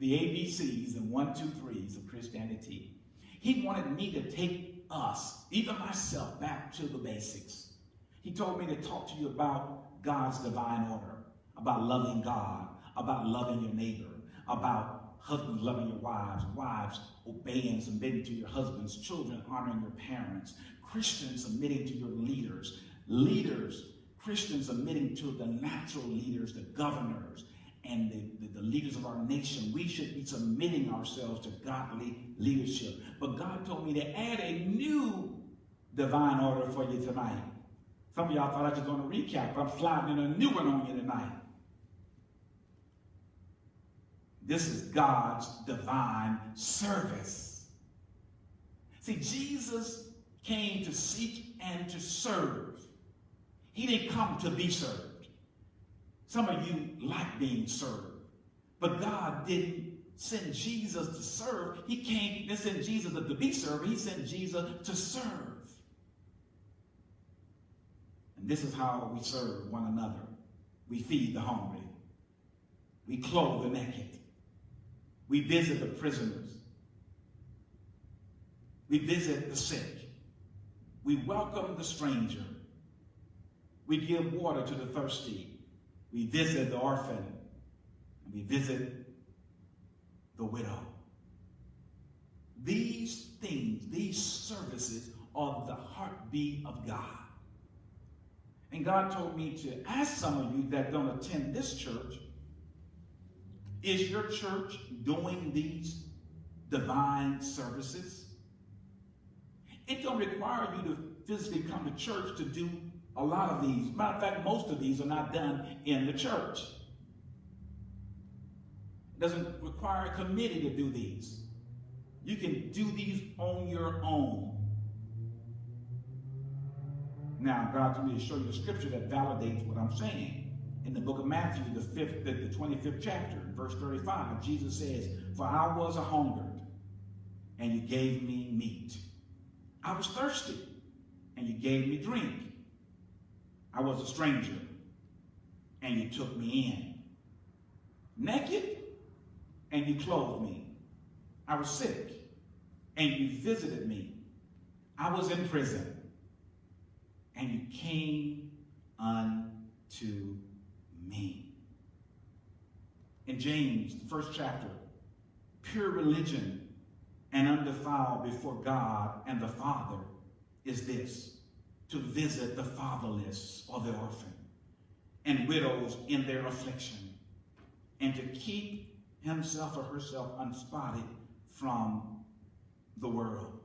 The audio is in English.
the ABCs and 1, 2, 3s of Christianity. He wanted me to take us, even myself, back to the basics. He told me to talk to you about God's divine order, about loving God, about loving your neighbor, about husbands loving your wives, wives obeying and submitting to your husbands, children honoring your parents, Christians submitting to your leaders, Christians submitting to the natural leaders, the governors, and the leaders of our nation. We should be submitting ourselves to godly leadership. But God told me to add a new divine order for you tonight. Some of y'all thought I was going to recap, but I'm sliding in a new one on you tonight. This is God's divine service. See, Jesus came to seek and to serve. He didn't come to be served. Some of you like being served. But God didn't send Jesus to serve. He didn't send Jesus to be served. He sent Jesus to serve. And this is how we serve one another. We feed the hungry. We clothe the naked. We visit the prisoners. We visit the sick. We welcome the stranger. We give water to the thirsty. We visit the orphan. And we visit the widow. These things, these services are the heartbeat of God. And God told me to ask some of you that don't attend this church, is your church doing these divine services? It don't require you to physically come to church to do a lot of these. Matter of fact, most of these are not done in the church. It doesn't require a committee to do these. You can do these on your own. Now, God told me to show you the scripture that validates what I'm saying. In the book of Matthew, the 25th chapter, verse 35, Jesus says, "For I was a hungered, and you gave me meat. I was thirsty, and you gave me drink. I was a stranger, and you took me in. Naked, and you clothed me. I was sick, and you visited me. I was in prison, and you came unto me." In James, the 1st chapter, pure religion and undefiled before God and the Father is this: to visit the fatherless or the orphan and widows in their affliction, and to keep himself or herself unspotted from the world.